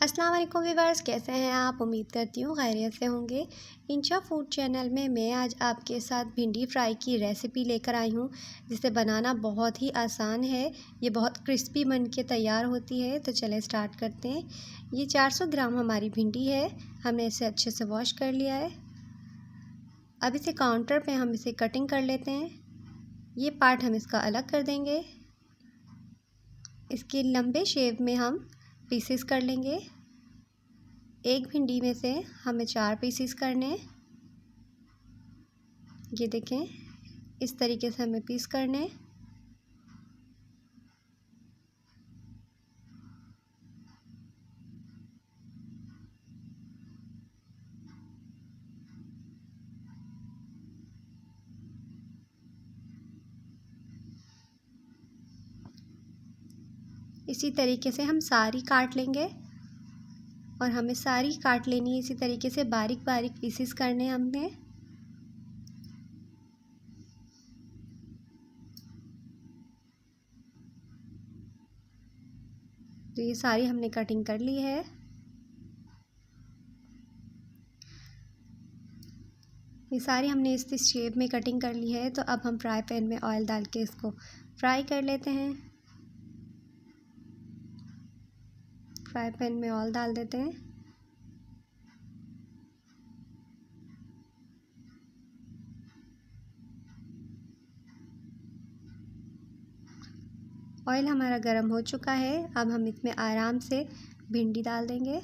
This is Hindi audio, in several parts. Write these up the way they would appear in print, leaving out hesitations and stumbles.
अस्सलाम वालेकुम व्यूअर्स, कैसे हैं आप। उम्मीद करती हूँ खैरियत से होंगे। इंशा फूड चैनल में मैं आज आपके साथ भिंडी फ्राई की रेसिपी लेकर आई हूँ, जिसे बनाना बहुत ही आसान है। ये बहुत क्रिस्पी बन के तैयार होती है। तो चलें स्टार्ट करते हैं। ये 400 ग्राम हमारी भिंडी है। हमने इसे अच्छे से वॉश कर लिया है। अब इसे काउंटर पे हम इसे कटिंग कर लेते हैं। ये पार्ट हम इसका अलग कर देंगे। इसके लंबे शेप में हम पीसेस कर लेंगे। एक भिंडी में से हमें 4 पीसेस करने हैं। ये देखें, इस तरीके से हमें पीस करने हैं। इसी तरीके से हम सारी काट लेंगे और हमें सारी काट लेनी है। इसी तरीके से बारीक बारीक पीसेस करने हैं हमने। तो ये सारी हमने कटिंग कर ली है। ये सारी हमने इस शेप में कटिंग कर ली है। तो अब हम फ्राई पैन में ऑयल डाल के इसको फ्राई कर लेते हैं। फ्राई पैन में ऑयल डाल देते हैं। ऑयल हमारा गर्म हो चुका है। अब हम इसमें आराम से भिंडी डाल देंगे।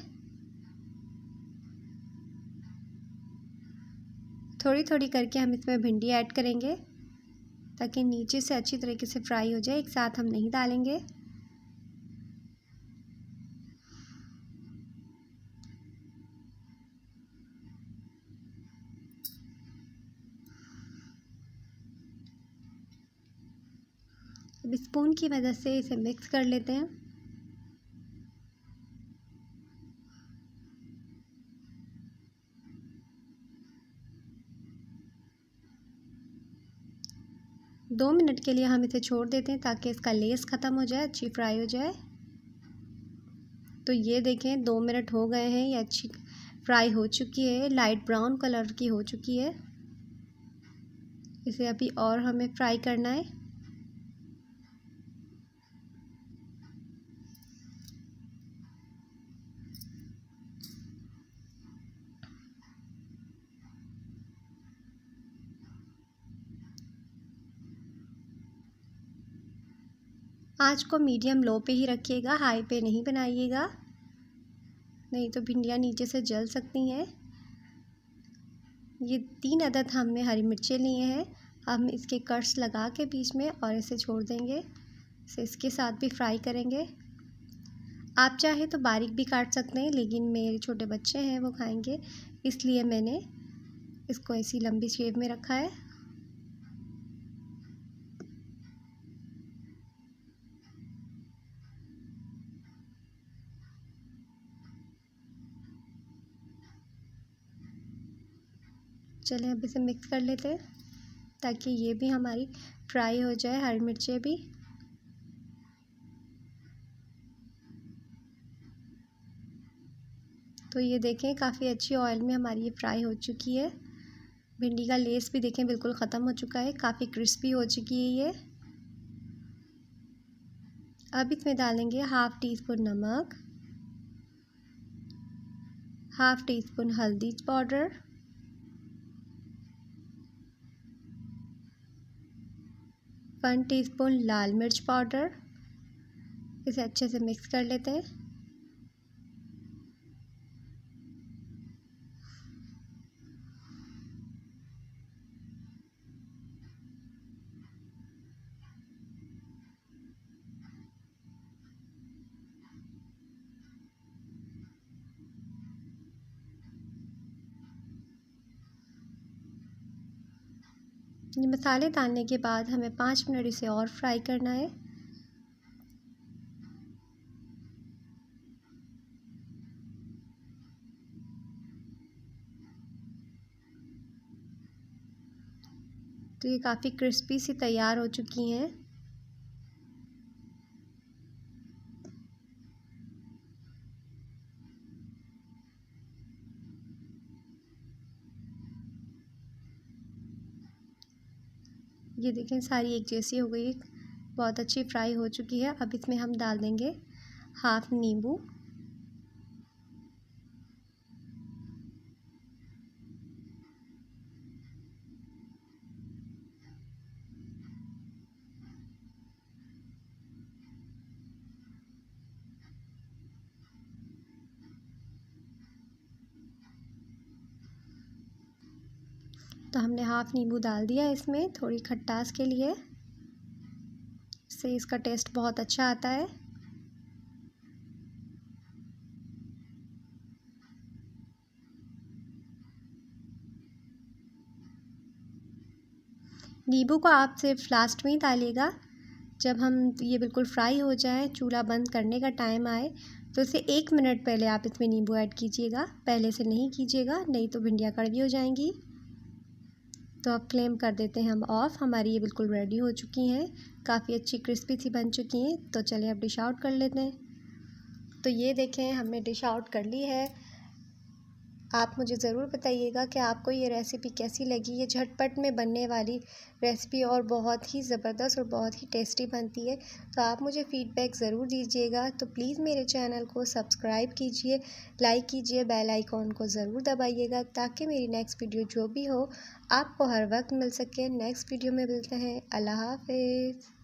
थोड़ी थोड़ी करके हम इसमें भिंडी ऐड करेंगे, ताकि नीचे से अच्छी तरीके से फ्राई हो जाए। एक साथ हम नहीं डालेंगे। अब स्पून की मदद से इसे मिक्स कर लेते हैं। दो मिनट के लिए हम इसे छोड़ देते हैं, ताकि इसका लेस ख़त्म हो जाए, अच्छी फ्राई हो जाए। तो ये देखें, 2 मिनट हो गए हैं। ये अच्छी फ्राई हो चुकी है, लाइट ब्राउन कलर की हो चुकी है। इसे अभी और हमें फ्राई करना है। आँच को मीडियम लो पे ही रखिएगा, हाई पे नहीं बनाइएगा, नहीं तो भिंडियाँ नीचे से जल सकती हैं। ये 3 अदद हमने हरी मिर्चें लिए हैं। हम इसके कट्स लगा के बीच में और इसे छोड़ देंगे। इसे इसके साथ भी फ्राई करेंगे। आप चाहे तो बारीक भी काट सकते हैं, लेकिन मेरे छोटे बच्चे हैं, वो खाएंगे, इसलिए मैंने इसको ऐसी लंबी शेप में रखा है। चलें अब इसे मिक्स कर लेते हैं, ताकि ये भी हमारी फ्राई हो जाए, हरी मिर्चें भी। तो ये देखें, काफ़ी अच्छी ऑयल में हमारी ये फ्राई हो चुकी है। भिंडी का लेस भी देखें बिल्कुल ख़त्म हो चुका है, काफ़ी क्रिस्पी हो चुकी है ये। अब इसमें डालेंगे 1/2 टीस्पून नमक, 1/2 टीस्पून हल्दी पाउडर, 1 टीस्पून लाल मिर्च पाउडर। इसे अच्छे से मिक्स कर लेते हैं। ये मसाले डालने के बाद हमें 5 मिनट इसे और फ्राई करना है। तो ये काफ़ी क्रिस्पी सी तैयार हो चुकी हैं। ये देखें सारी एक जैसी हो गई, बहुत अच्छी फ्राई हो चुकी है। अब इसमें हम डाल देंगे हाफ नींबू, तो हमने हाफ नींबू डाल दिया इसमें थोड़ी खटास के लिए, इससे इसका टेस्ट बहुत अच्छा आता है। नींबू को आप सिर्फ लास्ट में ही डालिएगा, जब हम ये बिल्कुल फ्राई हो जाए, चूल्हा बंद करने का टाइम आए, तो इसे 1 मिनट पहले आप इसमें नींबू ऐड कीजिएगा, पहले से नहीं कीजिएगा, नहीं तो भिंडियाँ कड़वी हो जाएंगी। तो अब फ्लेम कर देते हैं हम ऑफ़। हमारी ये बिल्कुल रेडी हो चुकी हैं, काफ़ी अच्छी क्रिस्पी सी बन चुकी हैं। तो चलिए अब डिश आउट कर लेते हैं। तो ये देखें हमने डिश आउट कर ली है। आप मुझे ज़रूर बताइएगा कि आपको ये रेसिपी कैसी लगी। ये झटपट में बनने वाली रेसिपी और बहुत ही ज़बरदस्त और बहुत ही टेस्टी बनती है। तो आप मुझे फ़ीडबैक ज़रूर दीजिएगा। तो प्लीज़ मेरे चैनल को सब्सक्राइब कीजिए, लाइक कीजिए, बेल आइकॉन को ज़रूर दबाइएगा ताकि मेरी नेक्स्ट वीडियो जो भी हो आपको हर वक्त मिल सके। नेक्स्ट वीडियो में मिलते हैं। अल्लाह हाफ़िज़।